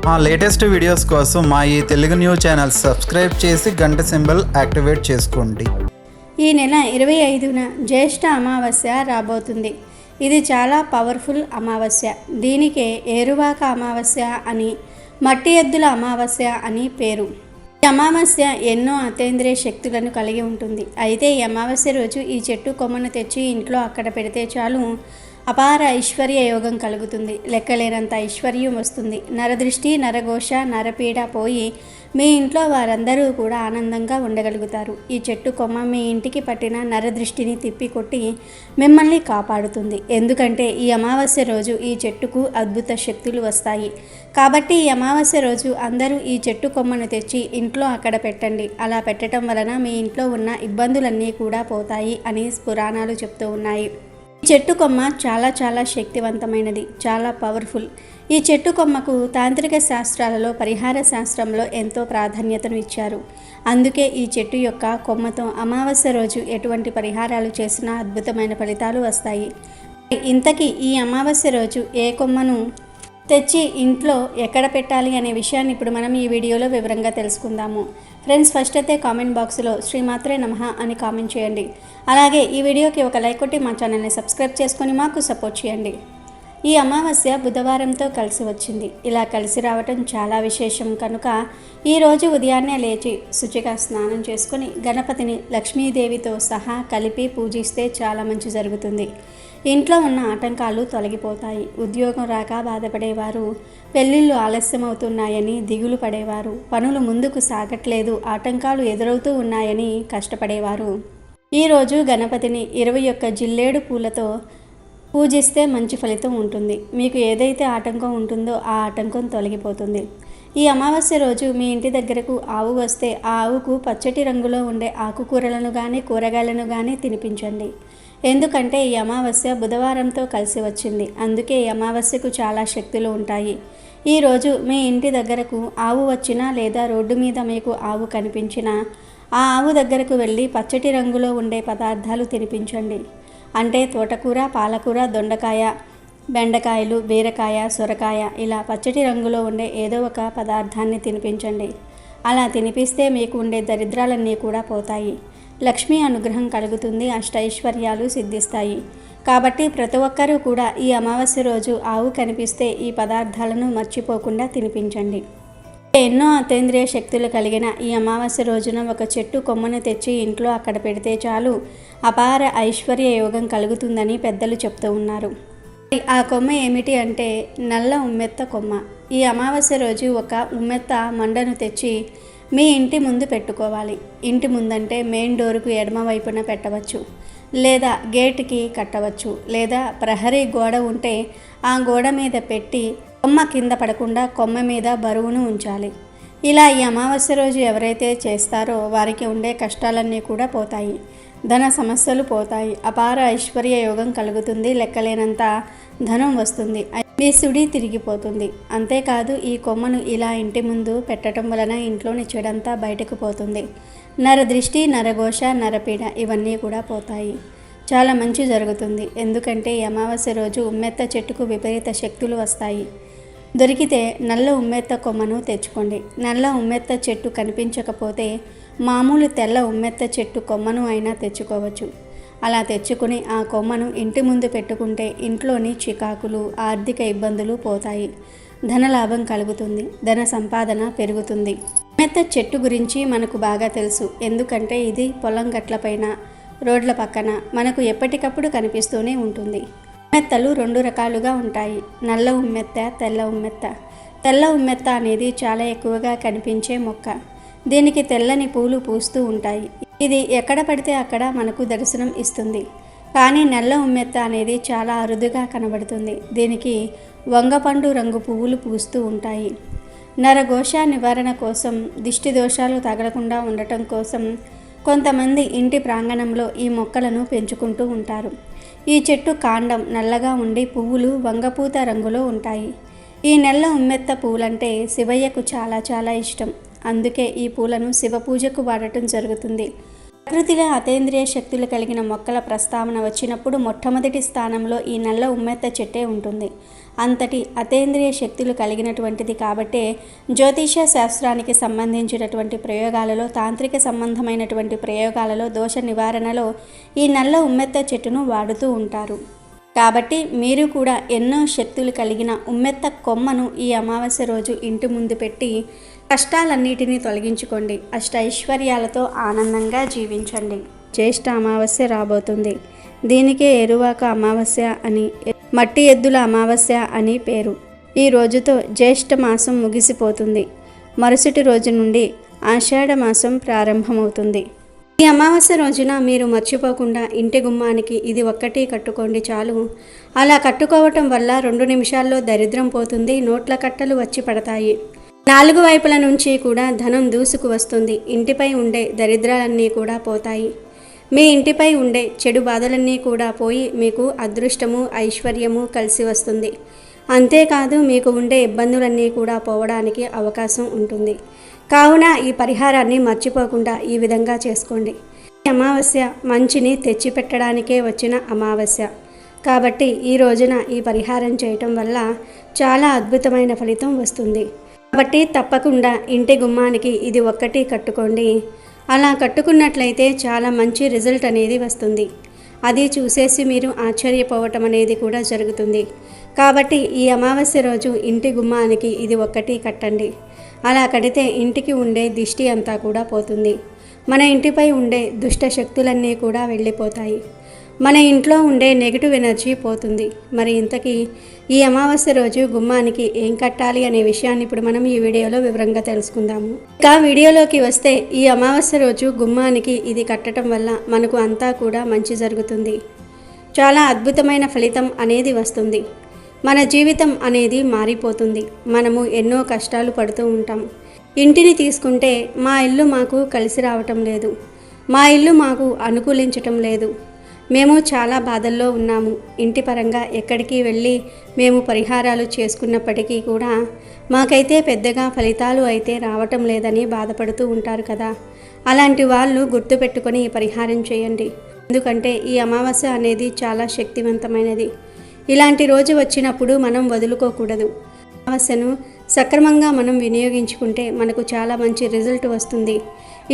మా latest videos కోసం మా ఈ తెలుగు న్యూస్ ఛానల్ సబ్స్క్రైబ్ చేసి గంట సింబల్ యాక్టివేట్ చేసుకోండి. ఈ నెల 25న జ్యేష్ఠ అమావాస్య రాబోతుంది. ఇది చాలా పవర్ఫుల్ అమావాస్య. దీనికే ఏరువాక అమావాస్య అని, మట్టి ఎద్దుల అమావాస్య అని పేరు. ఈ అమావాస్య ఎన్నో అతీంద్రియ శక్తులను కలిగి ఉంటుంది. అయితే ఈ అమావాస్య రోజు ఈ చెట్టు కొమ్మను తెచ్చి ఇంట్లో అక్కడ పెడితే చాలు అపార ఐశ్వర్య యోగం కలుగుతుంది. లెక్కలేనంత ఐశ్వర్యం వస్తుంది. నరదృష్టి, నరఘోష, నరపీడ పోయి మీ ఇంట్లో వారందరూ కూడా ఆనందంగా ఉండగలుగుతారు. ఈ చెట్టు కొమ్మ మీ ఇంటికి పట్టిన నరదృష్టిని తిప్పికొట్టి మిమ్మల్ని కాపాడుతుంది. ఎందుకంటే ఈ అమావాస్య రోజు ఈ చెట్టుకు అద్భుత శక్తులు వస్తాయి. కాబట్టి ఈ అమావాస్య రోజు అందరూ ఈ చెట్టు కొమ్మను తెచ్చి ఇంట్లో అక్కడ పెట్టండి. అలా పెట్టడం వలన మీ ఇంట్లో ఉన్న ఇబ్బందులన్నీ కూడా పోతాయి అని పురాణాలు చెప్తూ ఉన్నాయి. ఈ చెట్టు కొమ్మ చాలా శక్తివంతమైనది, చాలా పవర్ఫుల్. ఈ చెట్టు కొమ్మకు తాంత్రిక శాస్త్రాలలో పరిహార శాస్త్రంలో ఎంతో ప్రాధాన్యతను ఇచ్చారు. అందుకే ఈ చెట్టు యొక్క కొమ్మతో అమావాస్య రోజు ఎటువంటి పరిహారాలు చేసినా అద్భుతమైన ఫలితాలు వస్తాయి. ఇంతకీ ఈ అమావాస్య రోజు ఏ కొమ్మను తెచ్చి ఇంట్లో ఎక్కడ పెట్టాలి అనే విషయాన్ని ఇప్పుడు మనం ఈ వీడియోలో వివరంగా తెలుసుకుందాము. ఫ్రెండ్స్, ఫస్ట్ అయితే కామెంట్ బాక్స్లో శ్రీమాత్రే నమః అని కామెంట్ చేయండి. అలాగే ఈ వీడియోకి ఒక లైక్ కొట్టి మా ఛానల్ని సబ్స్క్రైబ్ చేసుకొని మాకు సపోర్ట్ చేయండి. ఈ అమావాస్య బుధవారంతో కలిసి వచ్చింది. ఇలా కలిసి రావటం చాలా విశేషం కనుక ఈరోజు ఉదయాన్నే లేచి శుచిగా స్నానం చేసుకొని గణపతిని లక్ష్మీదేవితో సహా కలిపి పూజిస్తే చాలా మంచి జరుగుతుంది. ఇంట్లో ఉన్న ఆటంకాలు తొలగిపోతాయి. ఉద్యోగం రాక బాధపడేవారు, పెళ్ళిళ్ళు ఆలస్యమవుతున్నాయని దిగులు పడేవారు, పనులు ముందుకు సాగట్లేదు, ఆటంకాలు ఎదురవుతూ ఉన్నాయని కష్టపడేవారు ఈరోజు గణపతిని 21 జిల్లేడు పూలతో పూజిస్తే మంచి ఫలితం ఉంటుంది. మీకు ఏదైతే ఆటంకం ఉంటుందో ఆ ఆటంకం తొలగిపోతుంది. ఈ అమావాస్య రోజు మీ ఇంటి దగ్గరకు ఆవు వస్తే ఆ ఆవుకు పచ్చటి రంగులో ఉండే ఆకుకూరలను కానీ కూరగాయలను కానీ తినిపించండి. ఎందుకంటే ఈ అమావాస్య బుధవారంతో కలిసి వచ్చింది. అందుకే ఈ అమావాస్యకు చాలా శక్తులు ఉంటాయి. ఈరోజు మీ ఇంటి దగ్గరకు ఆవు వచ్చినా లేదా రోడ్డు మీద మీకు ఆవు కనిపించినా ఆ ఆవు దగ్గరకు వెళ్ళి పచ్చటి రంగులో ఉండే పదార్థాలు తినిపించండి. అంటే తోటకూర, పాలకూర, దొండకాయ, బెండకాయలు, బీరకాయ, సొరకాయ ఇలా పచ్చటి రంగులో ఉండే ఏదో ఒక పదార్థాన్ని తినిపించండి. అలా తినిపిస్తే మీకు ఉండే దరిద్రాలన్నీ కూడా పోతాయి. లక్ష్మీ అనుగ్రహం కలుగుతుంది. అష్టైశ్వర్యాలు సిద్ధిస్తాయి. కాబట్టి ప్రతి ఒక్కరూ కూడా ఈ అమావాస్య రోజు ఆవు కనిపిస్తే ఈ పదార్థాలను మర్చిపోకుండా తినిపించండి. ఎన్నో అతీంద్రియ శక్తులు కలిగిన ఈ అమావాస్య రోజున ఒక చెట్టు కొమ్మను తెచ్చి ఇంట్లో అక్కడ పెడితే చాలు అపార ఐశ్వర్య యోగం కలుగుతుందని పెద్దలు చెప్తూ ఉన్నారు. ఆ కొమ్మ ఏమిటి అంటే నల్ల ఉమ్మెత్త కొమ్మ. ఈ అమావాస్య రోజు ఒక ఉమ్మెత్త మండను తెచ్చి మీ ఇంటి ముందు పెట్టుకోవాలి. ఇంటి ముందంటే మెయిన్ డోరుకు ఎడమ వైపున పెట్టవచ్చు, లేదా గేటుకి కట్టవచ్చు, లేదా ప్రహరీ గోడ ఉంటే ఆ గోడ మీద పెట్టి కొమ్మ కింద పడకుండా కొమ్మ మీద బరువును ఉంచాలి. ఇలా ఈ అమావాస్య రోజు ఎవరైతే చేస్తారో వారికి ఉండే కష్టాలన్నీ కూడా పోతాయి. ధన సమస్యలు పోతాయి. అపార ఐశ్వర్య యోగం కలుగుతుంది. లెక్కలేనంత ధనం వస్తుంది. మీ సుడి తిరిగిపోతుంది. అంతేకాదు ఈ కొమ్మను ఇలా ఇంటి ముందు పెట్టడం వలన ఇంట్లోని చెడంతా బయటకు పోతుంది. నరదృష్టి, నరఘోష, నరపీడ ఇవన్నీ కూడా పోతాయి. చాలా మంచి జరుగుతుంది. ఎందుకంటే ఈ అమావాస్య రోజు ఉమ్మెత్త చెట్టుకు విపరీత శక్తులు వస్తాయి. దొరికితే నల్ల ఉమ్మెత్త కొమ్మను తెచ్చుకోండి. నల్ల ఉమ్మెత్త చెట్టు కనిపించకపోతే మామూలు తెల్ల ఉమ్మెత్త చెట్టు కొమ్మను అయినా తెచ్చుకోవచ్చు. అలా తెచ్చుకుని ఆ కొమ్మను ఇంటి ముందు పెట్టుకుంటే ఇంట్లోని చికాకులు, ఆర్థిక ఇబ్బందులు పోతాయి. ధనలాభం కలుగుతుంది. ధన సంపాదన పెరుగుతుంది. ఉమ్మెత్త చెట్టు గురించి మనకు బాగా తెలుసు. ఎందుకంటే ఇది పొలం గట్లపైన, రోడ్ల పక్కన మనకు ఎప్పటికప్పుడు కనిపిస్తూనే ఉంటుంది. ఉమ్మెత్తలు 2 రకాలుగా ఉంటాయి. నల్ల ఉమ్మెత్త, తెల్ల ఉమ్మెత్త. తెల్ల ఉమ్మెత్త అనేది చాలా ఎక్కువగా కనిపించే మొక్క. దీనికి తెల్లని పూలు పూస్తూ ఉంటాయి. ఇది ఎక్కడ పడితే అక్కడ మనకు దర్శనం ఇస్తుంది. కానీ నల్ల ఉమ్మెత్త అనేది చాలా అరుదుగా కనబడుతుంది. దీనికి వంగపండు రంగు పువ్వులు పూస్తూ ఉంటాయి. నరఘోష నివారణ కోసం, దిష్టి దోషాలు తగలకుండా ఉండటం కోసం కొంతమంది ఇంటి ప్రాంగణంలో ఈ మొక్కలను పెంచుకుంటూ ఉంటారు. ఈ చెట్టు కాండం నల్లగా ఉండి పువ్వులు వంగపూత రంగులో ఉంటాయి. ఈ నల్ల ఉమ్మెత్త పూలంటే శివయ్యకు చాలా ఇష్టం. అందుకే ఈ పూలను శివ పూజకు వాడటం జరుగుతుంది. ప్రకృతిలో అతీంద్రియ శక్తులు కలిగిన మొక్కల ప్రస్తావన వచ్చినప్పుడు మొట్టమొదటి స్థానంలో ఈ నల్ల ఉమ్మెత్త చెట్టే ఉంటుంది. అంతటి అతీంద్రియ శక్తులు కలిగినటువంటిది కాబట్టే జ్యోతిష శాస్త్రానికి సంబంధించినటువంటి ప్రయోగాలలో, తాంత్రిక సంబంధమైనటువంటి ప్రయోగాలలో, దోష నివారణలో ఈ నల్ల ఉమ్మెత్త చెట్టును వాడుతూ ఉంటారు. కాబట్టి మీరు కూడా ఎన్నో శక్తులు కలిగిన ఉమ్మెత్త కొమ్మను ఈ అమావాస్య రోజు ఇంటి ముందు పెట్టి కష్టాలన్నిటినీ తొలగించుకోండి. అష్టైశ్వర్యాలతో ఆనందంగా జీవించండి. జ్యేష్ఠ అమావాస్య రాబోతుంది. దీనికే ఏరువాక అమావాస్య అని, మట్టి ఎద్దుల అమావాస్య అని పేరు. ఈ రోజుతో జ్యేష్ఠ మాసం ముగిసిపోతుంది. మరుసటి రోజు నుండి ఆషాఢ మాసం ప్రారంభమవుతుంది. ఈ అమావాస్య రోజున మీరు మర్చిపోకుండా ఇంటి గుమ్మానికి ఇది ఒక్కటి కట్టుకోండి చాలు. అలా కట్టుకోవటం వల్ల 2 నిమిషాల్లో దరిద్రం పోతుంది. నోట్ల కట్టలు వచ్చి పడతాయి. 4 వైపుల నుంచి కూడా ధనం దూసుకు వస్తుంది. ఇంటిపై ఉండే దరిద్రాలన్నీ కూడా పోతాయి. మీ ఇంటిపై ఉండే చెడు బాధలన్నీ కూడా పోయి మీకు అదృష్టము, ఐశ్వర్యము కలిసి వస్తుంది. అంతేకాదు మీకు ఉండే ఇబ్బందులన్నీ కూడా పోవడానికి అవకాశం ఉంటుంది. కావున ఈ పరిహారాన్ని మర్చిపోకుండా ఈ విధంగా చేసుకోండి. ఈ అమావాస్య మంచిని తెచ్చిపెట్టడానికే వచ్చిన అమావాస్య కాబట్టి ఈ రోజున ఈ పరిహారం చేయటం వల్ల చాలా అద్భుతమైన ఫలితం వస్తుంది. కాబట్టి తప్పకుండా ఇంటి గుమ్మానికి ఇది ఒక్కటి కట్టుకోండి. అలా కట్టుకున్నట్లయితే చాలా మంచి రిజల్ట్ అనేది వస్తుంది. అది చూసేసి మీరు ఆశ్చర్యపోవటం అనేది కూడా జరుగుతుంది. కాబట్టి ఈ అమావాస్య రోజు ఇంటి గుమ్మానికి ఇది ఒక్కటి కట్టండి. అలా కడితే ఇంటికి ఉండే దిష్టి అంతా కూడా పోతుంది. మన ఇంటిపై ఉండే దుష్ట శక్తులన్నీ కూడా వెళ్ళిపోతాయి. మన ఇంట్లో ఉండే నెగిటివ్ ఎనర్జీ పోతుంది. మరి ఇంతకీ ఈ అమావాస్య రోజు గుమ్మానికి ఏం కట్టాలి అనే విషయాన్ని ఇప్పుడు మనం ఈ వీడియోలో వివరంగా తెలుసుకుందాము. ఇక వీడియోలోకి వస్తే ఈ అమావాస్య రోజు గుమ్మానికి ఇది కట్టడం వల్ల మనకు అంతా కూడా మంచి జరుగుతుంది. చాలా అద్భుతమైన ఫలితం అనేది వస్తుంది. మన జీవితం అనేది మారిపోతుంది. మనము ఎన్నో కష్టాలు పడుతూ ఉంటాం. ఇంటిని తీసుకుంటే మా ఇల్లు మాకు కలిసి రావటం లేదు, మా ఇల్లు మాకు అనుకూలించటం లేదు, మేము చాలా బాధల్లో ఉన్నాము, ఇంటి పరంగా ఎక్కడికి వెళ్ళి మేము పరిహారాలు చేసుకున్నప్పటికీ కూడా మాకైతే పెద్దగా ఫలితాలు అయితే రావటం లేదని బాధపడుతూ ఉంటారు కదా. అలాంటి వాళ్ళు గుర్తుపెట్టుకొని ఈ పరిహారం చేయండి. ఎందుకంటే ఈ అమావాస్య అనేది చాలా శక్తివంతమైనది. ఇలాంటి రోజు వచ్చినప్పుడు మనం వదులుకోకూడదు. అమావాస్యను సక్రమంగా మనం వినియోగించుకుంటే మనకు చాలా మంచి రిజల్ట్ వస్తుంది.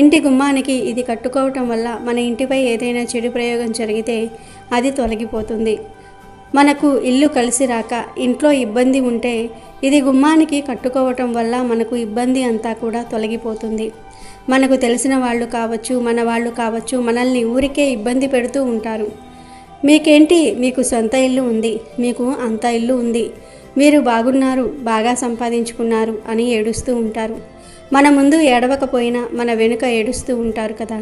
ఇంటి గుమ్మానికి ఇది కట్టుకోవటం వల్ల మన ఇంటిపై ఏదైనా చెడు ప్రయోగం జరిగితే అది తొలగిపోతుంది. మనకు ఇల్లు కలిసి రాక ఇంట్లో ఇబ్బంది ఉంటే ఇది గుమ్మానికి కట్టుకోవటం వల్ల మనకు ఇబ్బంది అంతా కూడా తొలగిపోతుంది. మనకు తెలిసిన వాళ్ళు కావచ్చు, మన వాళ్ళు కావచ్చు, మనల్ని ఊరికే ఇబ్బంది పెడుతూ ఉంటారు. మీకేంటి, మీకు సొంత ఇల్లు ఉంది, మీకు అంత ఇల్లు ఉంది, మీరు బాగున్నారు, బాగా సంపాదించుకున్నారు అని ఏడుస్తూ ఉంటారు. మన ముందు ఏడవకపోయినా మన వెనుక ఏడుస్తూ ఉంటారు కదా.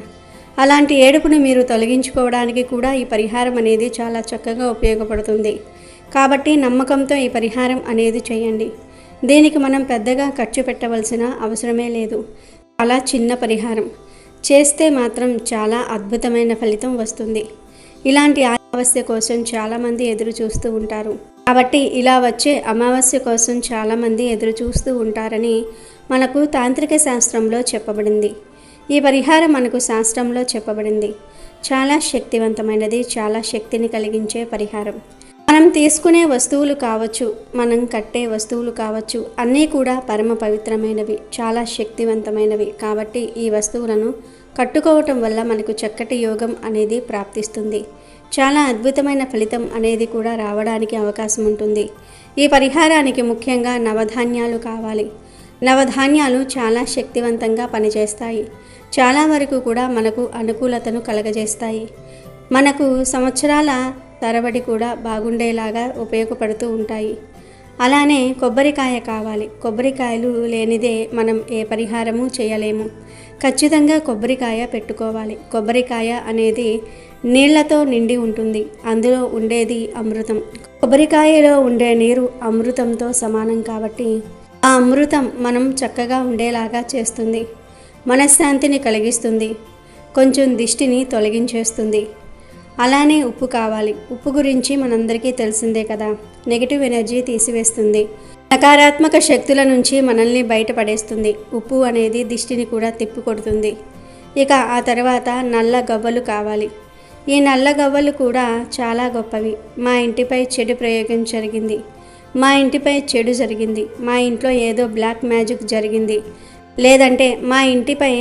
అలాంటి ఏడుపును మీరు తొలగించుకోవడానికి కూడా ఈ పరిహారం అనేది చాలా చక్కగా ఉపయోగపడుతుంది. కాబట్టి నమ్మకంతో ఈ పరిహారం అనేది చేయండి. దీనికి మనం పెద్దగా ఖర్చు పెట్టవలసిన అవసరమే లేదు. చాలా చిన్న పరిహారం చేస్తే మాత్రం చాలా అద్భుతమైన ఫలితం వస్తుంది. ఇలాంటి అమావాస్య కోసం చాలామంది ఎదురు చూస్తూ ఉంటారు. కాబట్టి ఇలా వచ్చే అమావాస్య కోసం చాలామంది ఎదురు చూస్తూ ఉంటారని మనకు తాంత్రిక శాస్త్రంలో చెప్పబడింది. ఈ పరిహారం మనకు శాస్త్రంలో చెప్పబడింది. చాలా శక్తివంతమైనది, చాలా శక్తిని కలిగించే పరిహారం. మనం తీసుకునే వస్తువులు కావచ్చు, మనం కట్టే వస్తువులు కావచ్చు, అన్నీ కూడా పరమ పవిత్రమైనవి, చాలా శక్తివంతమైనవి. కాబట్టి ఈ వస్తువులను కట్టుకోవటం వల్ల మనకు చక్కటి యోగం అనేది ప్రాప్తిస్తుంది. చాలా అద్భుతమైన ఫలితం అనేది కూడా రావడానికి అవకాశం ఉంటుంది. ఈ పరిహారానికి ముఖ్యంగా నవధాన్యాలు కావాలి. నవధాన్యాలు చాలా శక్తివంతంగా పనిచేస్తాయి. చాలా వరకు కూడా మనకు అనుకూలతను కలగజేస్తాయి. మనకు సంవత్సరాల తరబడి కూడా బాగుండేలాగా ఉపయోగపడుతూ ఉంటాయి. అలానే కొబ్బరికాయ కావాలి. కొబ్బరికాయలు లేనిదే మనం ఏ పరిహారము చేయలేము. ఖచ్చితంగా కొబ్బరికాయ పెట్టుకోవాలి. కొబ్బరికాయ అనేది నీళ్లతో నిండి ఉంటుంది. అందులో ఉండేది అమృతం. కొబ్బరికాయలో ఉండే నీరు అమృతంతో సమానం కాబట్టి ఆ అమృతం మనం చక్కగా ఉండేలాగా చేస్తుంది. మనశ్శాంతిని కలిగిస్తుంది. కొంచెం దిష్టిని తొలగించేస్తుంది. అలానే ఉప్పు కావాలి. ఉప్పు గురించి మనందరికీ తెలిసిందే కదా. Negative energy తీసివేస్తుంది. నకారాత్మక శక్తుల నుంచి మనల్ని బయటపడేస్తుంది. ఉప్పు అనేది దిష్టిని కూడా తిప్పికొడుతుంది. ఇక ఆ తర్వాత నల్ల గవ్వలు కావాలి. ఈ నల్ల గవ్వలు కూడా చాలా గొప్పవి. మా ఇంటిపై చెడు ప్రయోగం జరిగింది, మా ఇంటిపై చెడు జరిగింది, మా ఇంట్లో ఏదో బ్లాక్ మ్యాజిక్ జరిగింది, లేదంటే మా ఇంటిపై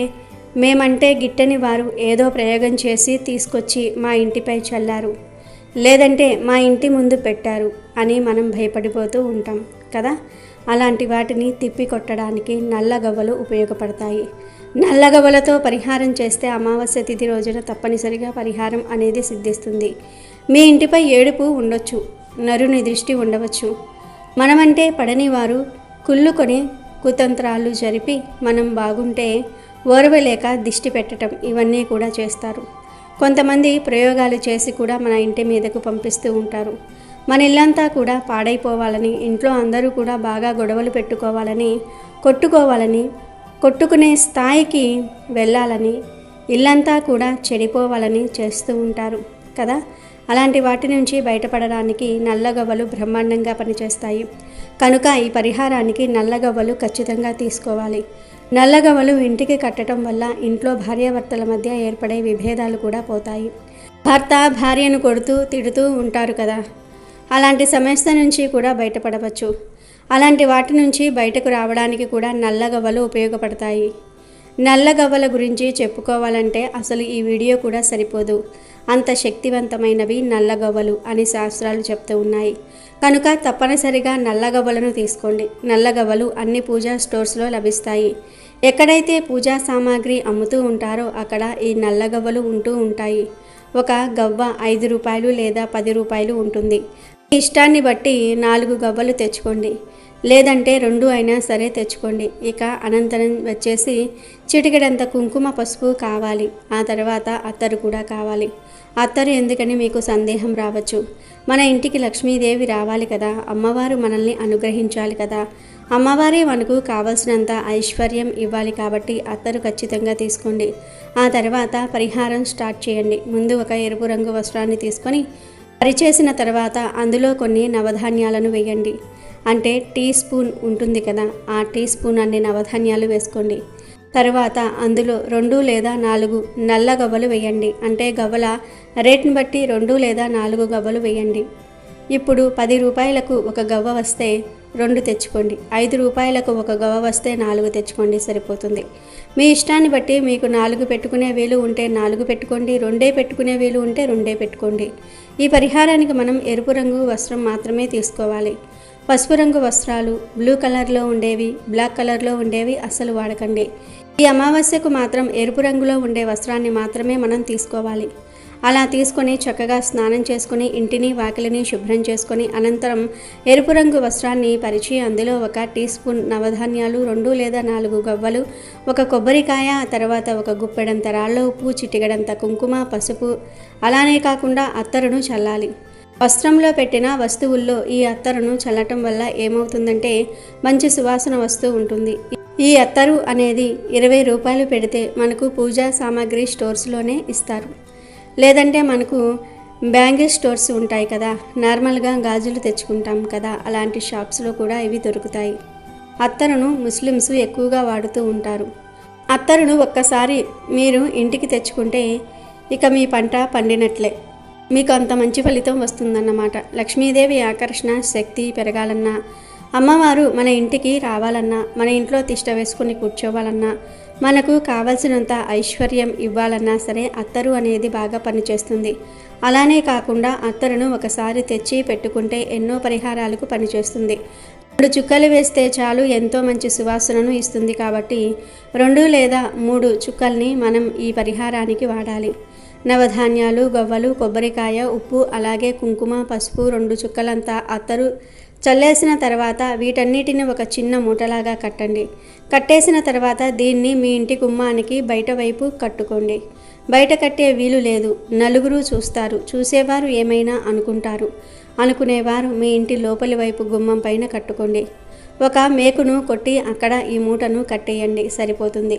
మేమంటే గిట్టని వారు ఏదో ప్రయోగం చేసి తీసుకొచ్చి మా ఇంటిపై చల్లారు, లేదంటే మా ఇంటి ముందు పెట్టారు అని మనం భయపడిపోతూ ఉంటాం కదా. అలాంటి వాటిని తిప్పి కొట్టడానికి నల్ల గవ్వలు ఉపయోగపడతాయి. నల్ల గవ్వలతో పరిహారం చేస్తే అమావాస్య తిథి రోజున తప్పనిసరిగా పరిహారం అనేది సిద్ధిస్తుంది. మీ ఇంటిపై ఏడుపు ఉండొచ్చు, నరుని దృష్టి ఉండవచ్చు, మనమంటే పడని వారు కుళ్ళుకొని కుతంత్రాలు జరిపి మనం బాగుంటే ఓర్వలేక దిష్టి పెట్టడం ఇవన్నీ కూడా చేస్తారు. కొంతమంది ప్రయోగాలు చేసి కూడా మన ఇంటి మీదకు పంపిస్తూ ఉంటారు. మన ఇల్లంతా కూడా పాడైపోవాలని, ఇంట్లో అందరూ కూడా బాగా గొడవలు పెట్టుకోవాలని, కొట్టుకోవాలని, కొట్టుకునే స్థాయికి వెళ్ళాలని, ఇల్లంతా కూడా చెడిపోవాలని చేస్తూ ఉంటారు కదా. అలాంటి వాటి నుంచి బయటపడడానికి నల్లగవ్వలు బ్రహ్మాండంగా పనిచేస్తాయి. కనుక ఈ పరిహారానికి నల్లగవ్వలు ఖచ్చితంగా తీసుకోవాలి. నల్లగవ్వలు ఇంటికి కట్టడం వల్ల ఇంట్లో భార్యాభర్తల మధ్య ఏర్పడే విభేదాలు కూడా పోతాయి. భర్త భార్యను కొడుతూ తిడుతూ ఉంటారు కదా, అలాంటి సమస్య నుంచి కూడా బయటపడవచ్చు. అలాంటి వాటి నుంచి బయటకు రావడానికి కూడా నల్లగవ్వలు ఉపయోగపడతాయి. నల్లగవ్వల గురించి చెప్పుకోవాలంటే అసలు ఈ వీడియో కూడా సరిపోదు, అంత శక్తివంతమైనవి నల్లగవ్వలు అని శాస్త్రాలు చెప్తూ ఉన్నాయి. కనుక తప్పనిసరిగా నల్లగవ్వలను తీసుకోండి. నల్లగవ్వలు అన్ని పూజా స్టోర్స్లో లభిస్తాయి. ఎక్కడైతే పూజా సామాగ్రి అమ్ముతూ ఉంటారో అక్కడ ఈ నల్లగవ్వలు ఉంటూ ఉంటాయి. ఒక గవ్వ 5 రూపాయలు లేదా 10 రూపాయలు ఉంటుంది. మీ ఇష్టాన్ని బట్టి 4 గవ్వలు తెచ్చుకోండి, లేదంటే 2 అయినా సరే తెచ్చుకోండి. ఇక అనంతరం వచ్చేసి చిటికెడంత కుంకుమ పసుపు కావాలి. ఆ తర్వాత అత్తరు కూడా కావాలి. అత్తరు ఎందుకని మీకు సందేహం రావచ్చు. మన ఇంటికి లక్ష్మీదేవి రావాలి కదా, అమ్మవారు మనల్ని అనుగ్రహించాలి కదా, అమ్మవారే మనకు కావలసినంత ఐశ్వర్యం ఇవ్వాలి కాబట్టి అత్తరు ఖచ్చితంగా తీసుకోండి. ఆ తర్వాత పరిహారం స్టార్ట్ చేయండి. ముందు ఒక ఎరుపు రంగు వస్త్రాన్ని తీసుకొని పరిచేసిన తర్వాత అందులో కొన్ని నవధాన్యాలను వేయండి. అంటే టీ స్పూన్ ఉంటుంది కదా, ఆ టీ స్పూన్ అన్ని నవధాన్యాలు వేసుకోండి. తర్వాత అందులో 2 లేదా 4 నల్ల గవ్వలు వేయండి. అంటే గవ్వల రేట్ని బట్టి 2 లేదా 4 గవ్వలు వేయండి. ఇప్పుడు 10 రూపాయలకు ఒక గవ్వ వస్తే 2 తెచ్చుకోండి, 5 రూపాయలకు ఒక గవ్వ వస్తే 4 తెచ్చుకోండి, సరిపోతుంది. మీ ఇష్టాన్ని బట్టి మీకు 4 పెట్టుకునే వీలు ఉంటే 4 పెట్టుకోండి, 2 పెట్టుకునే వీలు ఉంటే 2 పెట్టుకోండి. ఈ పరిహారానికి మనం ఎరుపు రంగు వస్త్రం మాత్రమే తీసుకోవాలి. పసుపు రంగు వస్త్రాలు, బ్లూ కలర్లో ఉండేవి, బ్లాక్ కలర్లో ఉండేవి అస్సలు వాడకండి. ఈ అమావాస్యకు మాత్రం ఎరుపు రంగులో ఉండే వస్త్రాన్ని మాత్రమే మనం తీసుకోవాలి. అలా తీసుకొని చక్కగా స్నానం చేసుకుని ఇంటిని వాకిలిని శుభ్రం చేసుకొని అనంతరం ఎరుపు రంగు వస్త్రాన్ని పరిచి అందులో ఒక టీ స్పూన్ నవధాన్యాలు, 2 లేదా 4 గవ్వలు, ఒక కొబ్బరికాయ, ఆ తర్వాత ఒక గుప్పెడంత రాళ్ళ ఉప్పు, చిటికెడంత కుంకుమ పసుపు, అలానే కాకుండా అత్తరును చల్లాలి. వస్త్రంలో పెట్టిన వస్తువుల్లో ఈ అత్తరును చల్లటం వల్ల ఏమవుతుందంటే మంచి సువాసన వస్తూ ఉంటుంది. ఈ అత్తరు అనేది 20 రూపాయలు పెడితే మనకు పూజా సామాగ్రి స్టోర్స్లోనే ఇస్తారు. లేదంటే మనకు బ్యాంగిల్ స్టోర్స్ ఉంటాయి కదా, నార్మల్గా గాజులు తెచ్చుకుంటాం కదా, అలాంటి షాప్స్లో కూడా ఇవి దొరుకుతాయి. అత్తరును ముస్లిమ్స్ ఎక్కువగా వాడుతూ ఉంటారు. అత్తరును ఒక్కసారి మీరు ఇంటికి తెచ్చుకుంటే ఇక మీ పంట పండినట్లే, మీకు అంత మంచి ఫలితం వస్తుందన్నమాట. లక్ష్మీదేవి ఆకర్షణ శక్తి పెరగాలన్నా, అమ్మవారు మన ఇంటికి రావాలన్నా, మన ఇంట్లో తిష్ట వేసుకుని కూర్చోవాలన్నా, మనకు కావలసినంత ఐశ్వర్యం ఇవ్వాలన్నా సరే అత్తరు అనేది బాగా పనిచేస్తుంది. అలానే కాకుండా అత్తరును ఒకసారి తెచ్చి పెట్టుకుంటే ఎన్నో పరిహారాలకు పనిచేస్తుంది. 2 చుక్కలు వేస్తే చాలు, ఎంతో మంచి సువాసనను ఇస్తుంది. కాబట్టి 2 లేదా 3 చుక్కల్ని మనం ఈ పరిహారానికి వాడాలి. నవధాన్యాలు, గవ్వలు, కొబ్బరికాయ, ఉప్పు, అలాగే కుంకుమ పసుపు, 2 చుక్కలంతా అత్తరు చల్లేసిన తర్వాత వీటన్నిటిని ఒక చిన్న మూటలాగా కట్టండి. కట్టేసిన తర్వాత దీన్ని మీ ఇంటి గుమ్మానికి బయట వైపు కట్టుకోండి. బయట కట్టే వీలు లేదు, నలుగురు చూస్తారు, చూసేవారు ఏమైనా అనుకుంటారు అనుకునేవారు మీ ఇంటి లోపలి వైపు గుమ్మం పైన కట్టుకోండి. ఒక మేకును కొట్టి అక్కడ ఈ మూటను కట్టేయండి, సరిపోతుంది.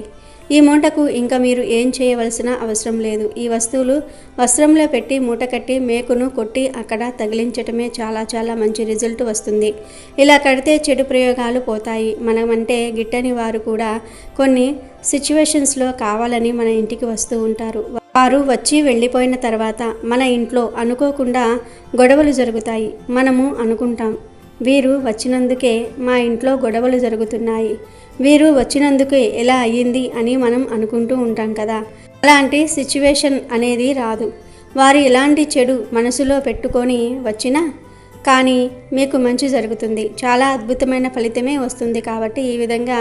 ఈ మూటకు ఇంకా మీరు ఏం చేయవలసిన అవసరం లేదు. ఈ వస్తువులు వస్త్రంలో పెట్టి మూట కట్టి మేకును కొట్టి అక్కడ తగిలించటమే చాలా చాలా మంచి రిజల్ట్ వస్తుంది. ఇలా కడితే చెడు ప్రయోగాలు పోతాయి. మనమంటే గిట్టని వారు కూడా కొన్ని సిచ్యువేషన్స్లో కావాలని మన ఇంటికి వస్తూ ఉంటారు. వారు వచ్చి వెళ్ళిపోయిన తర్వాత మన ఇంట్లో అనుకోకుండా గొడవలు జరుగుతాయి. మనము అనుకుంటాం, వీరు వచ్చినందుకే మా ఇంట్లో గొడవలు జరుగుతున్నాయి, వీరు వచ్చినందుకే ఎలా అయ్యింది అని మనం అనుకుంటూ ఉంటాం కదా. అలాంటి సిచ్యువేషన్ అనేది రాదు. వారు ఎలాంటి చెడు మనసులో పెట్టుకొని వచ్చినా కానీ మీకు మంచి జరుగుతుంది. చాలా అద్భుతమైన ఫలితమే వస్తుంది. కాబట్టి ఈ విధంగా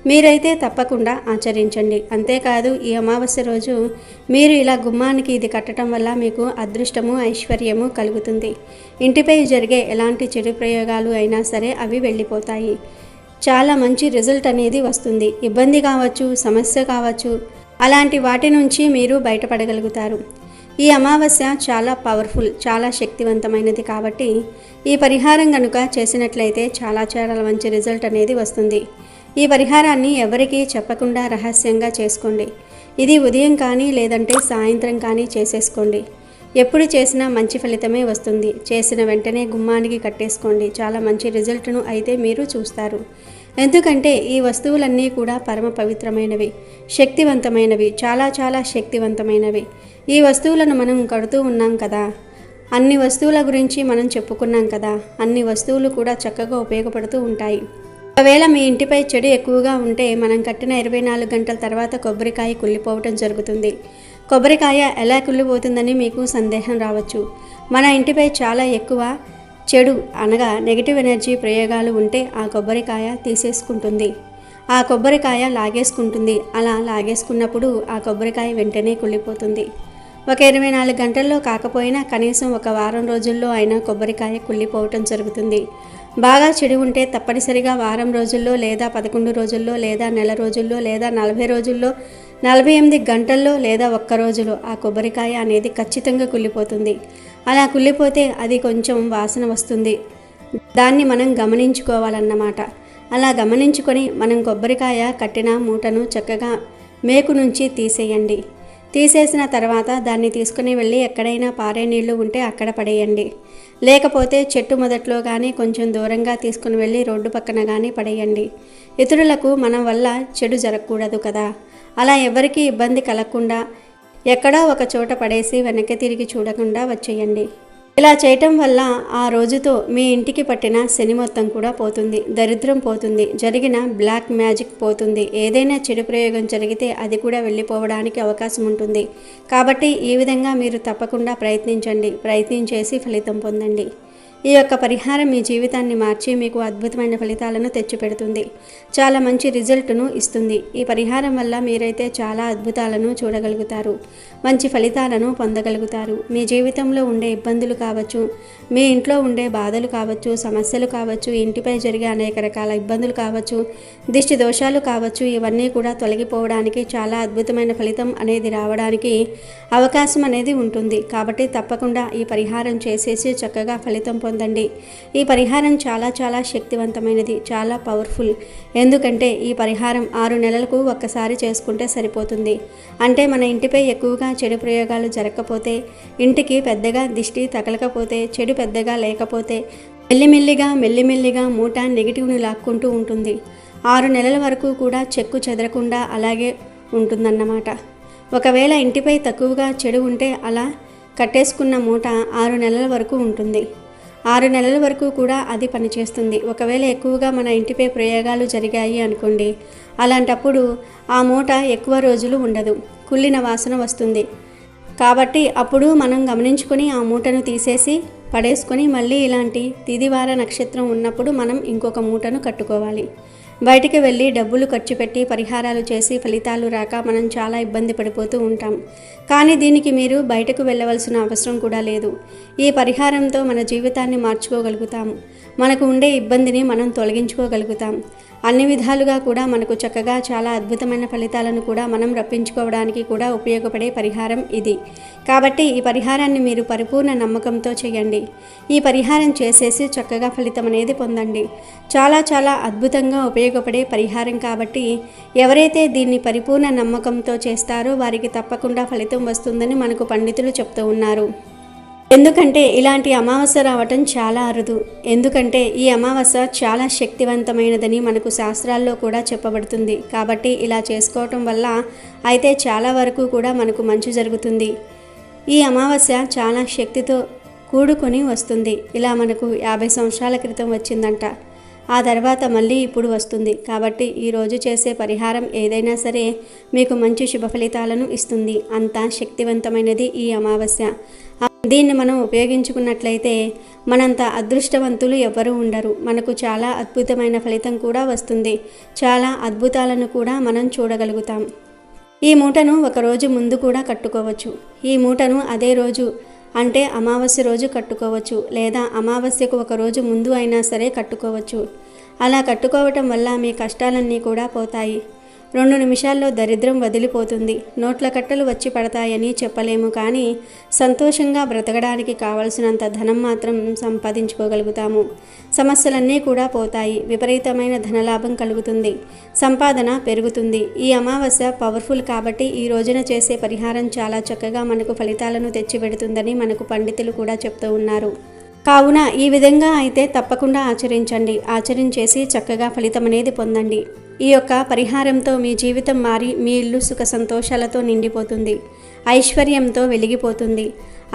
మీరైతే తప్పకుండా ఆచరించండి. అంతేకాదు ఈ అమావాస్య రోజు మీరు ఇలా గుమ్మానికి ఇది కట్టడం వల్ల మీకు అదృష్టము ఐశ్వర్యము కలుగుతుంది. ఇంటిపై జరిగే ఎలాంటి చెడు ప్రయోగాలు అయినా సరే అవి వెళ్ళిపోతాయి. చాలా మంచి రిజల్ట్ అనేది వస్తుంది. ఇబ్బంది కావచ్చు, సమస్య కావచ్చు, అలాంటి వాటి నుంచి మీరు బయటపడగలుగుతారు. ఈ అమావాస్య చాలా పవర్ఫుల్, చాలా శక్తివంతమైనది. కాబట్టి ఈ పరిహారం కనుక చేసినట్లయితే చాలా చాలా మంచి రిజల్ట్ అనేది వస్తుంది. ఈ పరిహారాన్ని ఎవరికీ చెప్పకుండా రహస్యంగా చేసుకోండి. ఇది ఉదయం కానీ లేదంటే సాయంత్రం కానీ చేసేసుకోండి. ఎప్పుడు చేసినా మంచి ఫలితమే వస్తుంది. చేసిన వెంటనే గుమ్మానికి కట్టేసుకోండి. చాలా మంచి రిజల్ట్ను అయితే మీరు చూస్తారు. ఎందుకంటే ఈ వస్తువులన్నీ కూడా పరమ పవిత్రమైనవి, శక్తివంతమైనవి, చాలా చాలా శక్తివంతమైనవి. ఈ వస్తువులను మనం కడుతూ ఉన్నాం కదా, అన్ని వస్తువుల గురించి మనం చెప్పుకున్నాం కదా, అన్ని వస్తువులు కూడా చక్కగా ఉపయోగపడుతూ ఉంటాయి. ఒకవేళ మీ ఇంటిపై చెడు ఎక్కువగా ఉంటే మనం కట్టిన 24 గంటల తర్వాత కొబ్బరికాయ కుళ్ళిపోవటం జరుగుతుంది. కొబ్బరికాయ ఎలా కుళ్ళిపోతుందని మీకు సందేహం రావచ్చు. మన ఇంటిపై చాలా ఎక్కువ చెడు అనగా నెగిటివ్ ఎనర్జీ ప్రయోగాలు ఉంటే ఆ కొబ్బరికాయ తీసేసుకుంటుంది, ఆ కొబ్బరికాయ లాగేసుకుంటుంది. అలా లాగేసుకున్నప్పుడు ఆ కొబ్బరికాయ వెంటనే కుళ్ళిపోతుంది. ఒక 24 గంటల్లో కాకపోయినా కనీసం ఒక వారం రోజుల్లో అయినా కొబ్బరికాయ కుళ్ళిపోవటం జరుగుతుంది. బాగా చెడు ఉంటే తప్పనిసరిగా వారం రోజుల్లో లేదా 11 రోజుల్లో లేదా నెల రోజుల్లో లేదా 40 రోజుల్లో 48 గంటల్లో లేదా ఒక్క రోజులో ఆ కొబ్బరికాయ అనేది ఖచ్చితంగా కుళ్ళిపోతుంది. అలా కుళ్ళిపోతే అది కొంచెం వాసన వస్తుంది. దాన్ని మనం గమనించుకోవాలన్నమాట. అలా గమనించుకొని మనం కొబ్బరికాయ కట్టిన మూటను చక్కగా మేకు నుంచి తీసేయండి. తీసేసిన తర్వాత దాన్ని తీసుకుని వెళ్ళి ఎక్కడైనా పారే నీళ్లు ఉంటే అక్కడ పడేయండి. లేకపోతే చెట్టు మొదట్లో కానీ కొంచెం దూరంగా తీసుకుని వెళ్ళి రోడ్డు పక్కన కానీ పడేయండి. ఇతరులకు మన వల్ల చెడు జరగకూడదు కదా. అలా ఎవరికీ ఇబ్బంది కలగకుండా ఎక్కడో ఒక చోట పడేసి వెనక్కి తిరిగి చూడకుండా వచ్చేయండి. ఇలా చేయటం వల్ల ఆ రోజుతో మీ ఇంటికి పట్టిన శని మొత్తం కూడా పోతుంది, దరిద్రం పోతుంది, జరిగిన బ్లాక్ మ్యాజిక్ పోతుంది. ఏదైనా చెడు ప్రయోగం జరిగితే అది కూడా వెళ్ళిపోవడానికి అవకాశం ఉంటుంది. కాబట్టి ఈ విధంగా మీరు తప్పకుండా ప్రయత్నించండి. ప్రయత్నించేసి ఫలితం పొందండి. ఈ యొక్క పరిహారం మీ జీవితాన్ని మార్చి మీకు అద్భుతమైన ఫలితాలను తెచ్చిపెడుతుంది. చాలా మంచి రిజల్ట్ను ఇస్తుంది. ఈ పరిహారం వల్ల మీరైతే చాలా అద్భుతాలను చూడగలుగుతారు, మంచి ఫలితాలను పొందగలుగుతారు. మీ జీవితంలో ఉండే ఇబ్బందులు కావచ్చు, మీ ఇంట్లో ఉండే బాధలు కావచ్చు, సమస్యలు కావచ్చు, ఇంటిపై జరిగే అనేక రకాల ఇబ్బందులు కావచ్చు, దిష్టి దోషాలు కావచ్చు, ఇవన్నీ కూడా తొలగిపోవడానికి చాలా అద్భుతమైన ఫలితం అనేది రావడానికి అవకాశం అనేది ఉంటుంది. కాబట్టి తప్పకుండా ఈ పరిహారం చేసేసి చక్కగా ఫలితం పొందండి. ఈ పరిహారం చాలా చాలా శక్తివంతమైనది, చాలా పవర్ఫుల్. ఎందుకంటే ఈ పరిహారం 6 నెలలకు ఒక్కసారి చేసుకుంటే సరిపోతుంది. అంటే మన ఇంటిపై ఎక్కువగా చెడు ప్రయోగాలు జరగకపోతే, ఇంటికి పెద్దగా దిష్టి తగలకపోతే, చెడు పెద్దగా లేకపోతే మెల్లిమెల్లిగా మూట నెగిటివ్ని లాక్కుంటూ ఉంటుంది. 6 నెలల వరకు కూడా చెక్కు చెదరకుండా అలాగే ఉంటుందన్నమాట. ఒకవేళ ఇంటిపై తక్కువగా చెడు ఉంటే అలా కట్టేసుకున్న మూట 6 నెలల వరకు ఉంటుంది. 6 నెలల వరకు కూడా అది పనిచేస్తుంది. ఒకవేళ ఎక్కువగా మన ఇంటిపై ప్రయోగాలు జరిగాయి అనుకోండి, అలాంటప్పుడు ఆ మూట ఎక్కువ రోజులు ఉండదు, కుళ్ళిన వాసన వస్తుంది. కాబట్టి అప్పుడు మనం గమనించుకొని ఆ మూటను తీసేసి పడేసుకొని మళ్ళీ ఇలాంటి తిదివార నక్షత్రం ఉన్నప్పుడు మనం ఇంకొక మూటను కట్టుకోవాలి. బయటికి వెళ్ళి డబ్బులు ఖర్చు పెట్టి పరిహారాలు చేసి ఫలితాలు రాక మనం చాలా ఇబ్బంది పడిపోతూ ఉంటాం. కానీ దీనికి మీరు బయటకు వెళ్ళవలసిన అవసరం కూడా లేదు. ఈ పరిహారంతో మన జీవితాన్ని మార్చుకోగలుగుతాము. మనకు ఉండే ఇబ్బందిని మనం తొలగించుకోగలుగుతాం. అన్ని విధాలుగా కూడా మనకు చక్కగా చాలా అద్భుతమైన ఫలితాలను కూడా మనం రప్పించుకోవడానికి కూడా ఉపయోగపడే పరిహారం ఇది. కాబట్టి ఈ పరిహారాన్ని మీరు పరిపూర్ణ నమ్మకంతో చేయండి. ఈ పరిహారం చేసేసి చక్కగా ఫలితం అనేది పొందండి. చాలా చాలా అద్భుతంగా ఉపయోగపడే పరిహారం కాబట్టి ఎవరైతే దీన్ని పరిపూర్ణ నమ్మకంతో చేస్తారో వారికి తప్పకుండా ఫలితం వస్తుందని మనకు పండితులు చెప్తూ ఉన్నారు. ఎందుకంటే ఇలాంటి అమావాస్య రావటం చాలా అరుదు. ఎందుకంటే ఈ అమావాస్య చాలా శక్తివంతమైనదని మనకు శాస్త్రాల్లో కూడా చెప్పబడుతుంది. కాబట్టి ఇలా చేసుకోవటం వల్ల అయితే చాలా వరకు కూడా మనకు మంచి జరుగుతుంది. ఈ అమావాస్య చాలా శక్తితో కూడుకొని వస్తుంది. ఇలా మనకు 50 సంవత్సరాల క్రితం వచ్చిందంట. ఆ తర్వాత మళ్ళీ ఇప్పుడు వస్తుంది. కాబట్టి ఈరోజు చేసే పరిహారం ఏదైనా సరే మీకు మంచి శుభ ఫలితాలను ఇస్తుంది. అంత శక్తివంతమైనది ఈ అమావాస్య. దీన్ని మనం ఉపయోగించుకున్నట్లయితే మనంత అదృష్టవంతులు ఎవ్వరూ ఉండరు. మనకు చాలా అద్భుతమైన ఫలితం కూడా వస్తుంది. చాలా అద్భుతాలను కూడా మనం చూడగలుగుతాం. ఈ మూటను ఒకరోజు ముందు కూడా కట్టుకోవచ్చు. ఈ మూటను అదే రోజు అంటే అమావాస్య రోజు కట్టుకోవచ్చు, లేదా అమావాస్యకు ఒక రోజు ముందు అయినా సరే కట్టుకోవచ్చు. అలా కట్టుకోవటం వల్ల మీ కష్టాలన్నీ కూడా పోతాయి. 2 నిమిషాల్లో దరిద్రం వదిలిపోతుంది. నోట్ల కట్టలు వచ్చి పడతాయని చెప్పలేము, కానీ సంతోషంగా బ్రతకడానికి కావలసినంత ధనం మాత్రం సంపాదించుకోగలుగుతాము. సమస్యలన్నీ కూడా పోతాయి. విపరీతమైన ధనలాభం కలుగుతుంది. సంపాదన పెరుగుతుంది. ఈ అమావాస్య పవర్ఫుల్ కాబట్టి ఈ రోజున చేసే పరిహారం చాలా చక్కగా మనకు ఫలితాలను తెచ్చిపెడుతుందని మనకు పండితులు కూడా చెప్తూ ఉన్నారు. కావున ఈ విధంగా అయితే తప్పకుండా ఆచరించండి. ఆచరించేసి చక్కగా ఫలితం అనేది పొందండి. ఈ యొక్క పరిహారంతో మీ జీవితం మారి మీ ఇల్లు సుఖ సంతోషాలతో నిండిపోతుంది. ఐశ్వర్యంతో వెలిగిపోతుంది.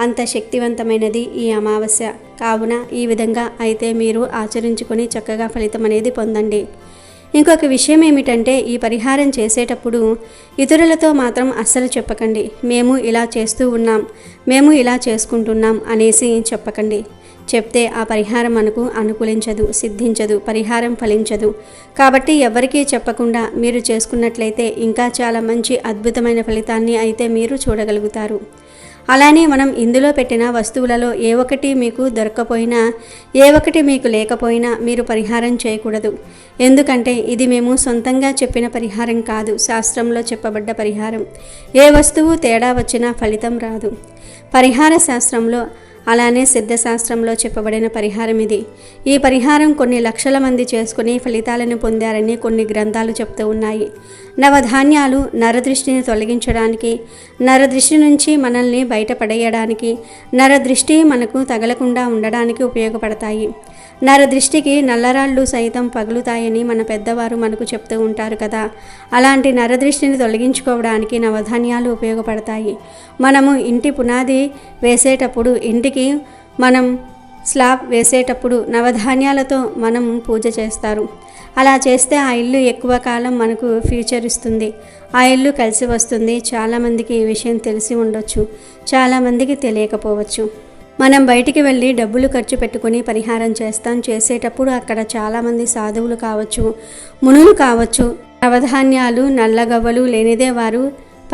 అంత శక్తివంతమైనది ఈ అమావాస్య. కావున ఈ విధంగా అయితే మీరు ఆచరించుకొని చక్కగా ఫలితం అనేది పొందండి. ఇంకొక విషయం ఏమిటంటే ఈ పరిహారం చేసేటప్పుడు ఇతరులతో మాత్రం అస్సలు చెప్పకండి. మేము ఇలా చేస్తూ ఉన్నాం, మేము ఇలా చేసుకుంటున్నాం అనేసి చెప్పకండి. చెప్తే ఆ పరిహారం మనకు అనుకూలించదు, సిద్ధించదు, పరిహారం ఫలించదు. కాబట్టి ఎవరికీ చెప్పకుండా మీరు చేసుకున్నట్లయితే ఇంకా చాలా మంచి అద్భుతమైన ఫలితాన్ని అయితే మీరు చూడగలుగుతారు. అలానే మనం ఇందులో పెట్టిన వస్తువులలో ఏ ఒక్కటి మీకు దొరక్కపోయినా, ఏ ఒక్కటి మీకు లేకపోయినా మీరు పరిహారం చేయకూడదు. ఎందుకంటే ఇది మేము సొంతంగా చెప్పిన పరిహారం కాదు, శాస్త్రంలో చెప్పబడ్డ పరిహారం. ఏ వస్తువు తేడా వచ్చినా ఫలితం రాదు. పరిహార శాస్త్రంలో అలానే సిద్ధశాస్త్రంలో చెప్పబడిన పరిహారం ఇది. ఈ పరిహారం కొన్ని లక్షల మంది చేసుకుని ఫలితాలను పొందారని కొన్ని గ్రంథాలు చెప్తూ ఉన్నాయి. నవధాన్యాలు నరదృష్టిని తొలగించడానికి, నరదృష్టి నుంచి మనల్ని బయటపడేయడానికి, నరదృష్టి మనకు తగలకుండా ఉండడానికి ఉపయోగపడతాయి. నరదృష్టికి నల్లరాళ్ళు సైతం పగులుతాయని మన పెద్దవారు మనకు చెప్తూ ఉంటారు కదా. అలాంటి నరదృష్టిని తొలగించుకోవడానికి నవధాన్యాలు ఉపయోగపడతాయి. మనము ఇంటి పునాది వేసేటప్పుడు, ఇంటికి మనం స్లాబ్ వేసేటప్పుడు నవధాన్యాలతో మనం పూజ చేస్తారు. అలా చేస్తే ఆ ఇల్లు ఎక్కువ కాలం మనకు ఫ్యూచర్ ఇస్తుంది. ఆ ఇల్లు కలిసి వస్తుంది. చాలామందికి ఈ విషయం తెలిసి ఉండొచ్చు, చాలామందికి తెలియకపోవచ్చు. మనం బయటికి వెళ్ళి డబ్బులు ఖర్చు పెట్టుకుని పరిహారం చేస్తాం. చేసేటప్పుడు అక్కడ చాలామంది సాధువులు కావచ్చు, మునులు కావచ్చు, నవధాన్యాలు నల్లగవ్వలు లేనిదే వారు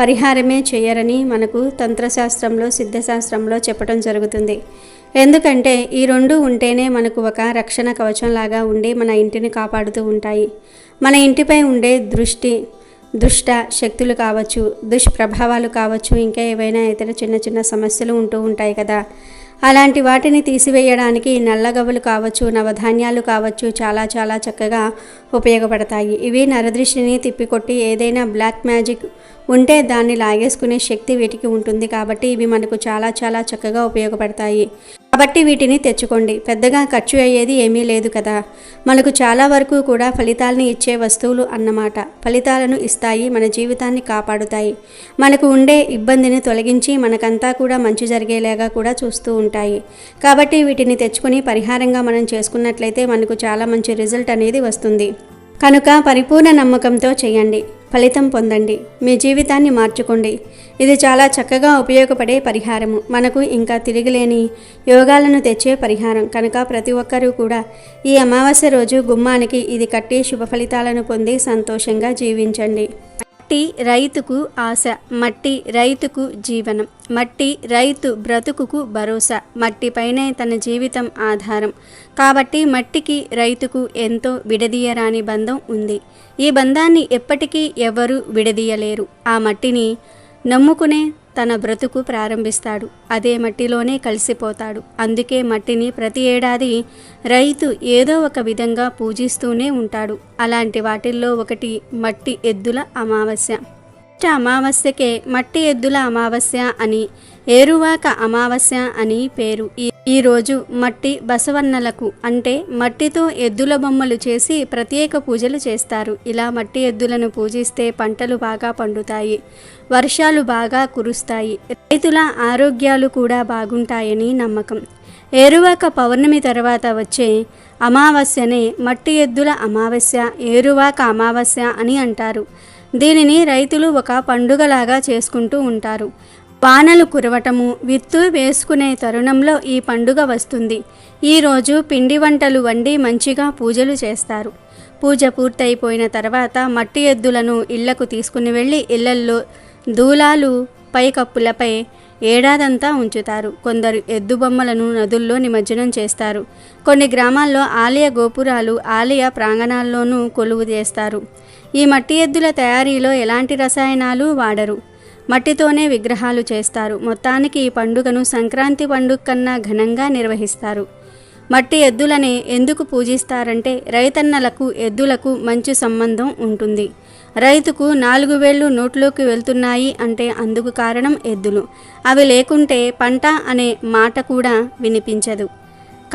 పరిహారమే చేయరని మనకు తంత్రశాస్త్రంలో, సిద్ధశాస్త్రంలో చెప్పడం జరుగుతుంది. ఎందుకంటే ఈ రెండు ఉంటేనే మనకు ఒక రక్షణ కవచంలాగా ఉండి మన ఇంటిని కాపాడుతూ ఉంటాయి. మన ఇంటిపై ఉండే దుష్ట శక్తులు కావచ్చు, దుష్ప్రభావాలు కావచ్చు, ఇంకా ఏవైనా ఇతర చిన్న చిన్న సమస్యలు ఉంటూ ఉంటాయి కదా. అలాంటి వాటిని తీసివేయడానికి నల్లగవ్వలు కావచ్చు, నవధాన్యాలు కావచ్చు చాలా చాలా చక్కగా ఉపయోగపడతాయి. ఇవి నరదృష్టిని తిప్పికొట్టి ఏదైనా బ్లాక్ మ్యాజిక్ ఉంటే దాన్ని లాగేసుకునే శక్తి వీటికి ఉంటుంది. కాబట్టి ఇవి మనకు చాలా చాలా చక్కగా ఉపయోగపడతాయి. కాబట్టి వీటిని తెచ్చుకోండి. పెద్దగా ఖర్చు అయ్యేది ఏమీ లేదు కదా. మనకు చాలా వరకు కూడా ఫలితాలను ఇచ్చే వస్తువులు అన్నమాట. ఫలితాలను ఇస్తాయి, మన జీవితాన్ని కాపాడుతాయి, మనకు ఉండే ఇబ్బందిని తొలగించి మనకంతా కూడా మంచి జరిగేలాగా కూడా చూస్తూ ఉంటాయి. కాబట్టి వీటిని తెచ్చుకొని పరిహారంగా మనం చేసుకున్నట్లయితే మనకు చాలా మంచి రిజల్ట్ అనేది వస్తుంది. కనుక పరిపూర్ణ నమ్మకంతో చేయండి, ఫలితం పొందండి, మీ జీవితాన్ని మార్చుకోండి. ఇది చాలా చక్కగా ఉపయోగపడే పరిహారము. మనకు ఇంకా తిరిగిలేని యోగాలను తెచ్చే పరిహారం కనుక ప్రతి ఒక్కరూ కూడా ఈ అమావాస్య రోజు గుమ్మానికి ఇది కట్టి శుభ ఫలితాలను పొంది సంతోషంగా జీవించండి. మట్టి రైతుకు ఆశ, మట్టి రైతుకు జీవనం, మట్టి రైతు బ్రతుకుకు భరోసా, మట్టిపైనే తన జీవితం ఆధారం. కాబట్టి మట్టికి రైతుకు ఎంతో విడదీయరాని బంధం ఉంది. ఈ బంధాన్ని ఎప్పటికీ ఎవరూ విడదీయలేరు. ఆ మట్టిని నమ్ముకునే తన బ్రతుకు ప్రారంభిస్తాడు. అదే మట్టిలోనే కలిసిపోతాడు. అందుకే మట్టిని ప్రతి ఏడాది రైతు ఏదో ఒక విధంగా పూజిస్తూనే ఉంటాడు. అలాంటి వాటిల్లో ఒకటి మట్టి ఎద్దుల అమావాస్య. అమావాస్యకే మట్టి ఎద్దుల అమావాస్య అని, ఏరువాక అమావాస్య అని పేరు. ఈ రోజు మట్టి బసవన్నలకు అంటే మట్టితో ఎద్దుల బొమ్మలు చేసి ప్రత్యేక పూజలు చేస్తారు. ఇలా మట్టి ఎద్దులను పూజిస్తే పంటలు బాగా పండుతాయి, వర్షాలు బాగా కురుస్తాయి, రైతుల ఆరోగ్యాలు కూడా బాగుంటాయని నమ్మకం. ఏరువాక పౌర్ణమి తర్వాత వచ్చే అమావాస్యనే మట్టి ఎద్దుల అమావాస్య, ఏరువాక అమావాస్య అని అంటారు. దీనిని రైతులు ఒక పండుగలాగా చేసుకుంటూ ఉంటారు. వానలు కురవటము, విత్తు వేసుకునే తరుణంలో ఈ పండుగ వస్తుంది. ఈరోజు పిండి వంటలు వండి మంచిగా పూజలు చేస్తారు. పూజ పూర్తయిపోయిన తర్వాత మట్టి ఎద్దులను ఇళ్లకు తీసుకుని వెళ్ళి ఇళ్లల్లో దూలాలు పైకప్పులపై ఏడాదంతా ఉంచుతారు. కొందరు ఎద్దు బొమ్మలను నదుల్లో నిమజ్జనం చేస్తారు. కొన్ని గ్రామాల్లో ఆలయ గోపురాలు, ఆలయ ప్రాంగణాల్లోనూ కొలువు చేస్తారు. ఈ మట్టి ఎద్దుల తయారీలో ఎలాంటి రసాయనాలు వాడరు. మట్టితోనే విగ్రహాలు చేస్తారు. మొత్తానికి ఈ పండుగను సంక్రాంతి పండుగ కన్నా ఘనంగా నిర్వహిస్తారు. మట్టి ఎద్దులని ఎందుకు పూజిస్తారంటే రైతన్నలకు ఎద్దులకు మంచి సంబంధం ఉంటుంది. రైతుకు 4 వేళ్ళు నోట్లోకి వెళ్తున్నాయి అంటే అందుకు కారణం ఎద్దులు. అవి లేకుంటే పంట అనే మాట కూడా వినిపించదు.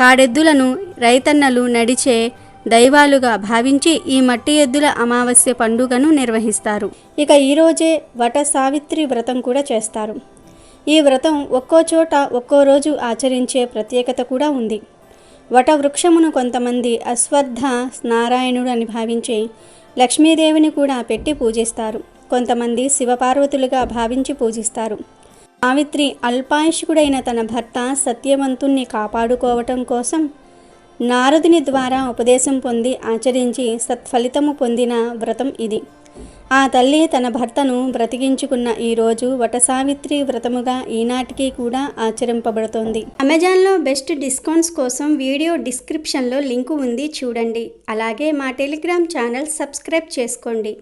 కాడెద్దులను రైతన్నలు నడిచే దైవాలుగా భావించి ఈ మట్టి ఎద్దుల అమావాస్య పండుగను నిర్వహిస్తారు. ఇక ఈరోజే వట సావిత్రి వ్రతం కూడా చేస్తారు. ఈ వ్రతం ఒక్కో చోట ఒక్కో రోజు ఆచరించే ప్రత్యేకత కూడా ఉంది. వట వృక్షమును కొంతమంది అశ్వత్థ నారాయణుడు అని భావించి లక్ష్మీదేవిని కూడా పెట్టి పూజిస్తారు. కొంతమంది శివపార్వతులుగా భావించి పూజిస్తారు. సావిత్రి అల్పాయుష్కుడైన తన భర్త సత్యవంతుణ్ణి కాపాడుకోవటం కోసం నారదుని ద్వారా ఉపదేశం పొంది ఆచరించి సత్ఫలితము పొందిన వ్రతం ఇది. ఆ తల్లి తన భర్తను బ్రతికించుకున్న ఈ రోజు వటసావిత్రి వ్రతముగా ఈనాటికి కూడా ఆచరింపబడుతోంది. అమెజాన్లో బెస్ట్ డిస్కౌంట్స్ కోసం వీడియో డిస్క్రిప్షన్లో లింకు ఉంది, చూడండి. అలాగే మా టెలిగ్రామ్ ఛానల్ సబ్స్క్రైబ్ చేసుకోండి.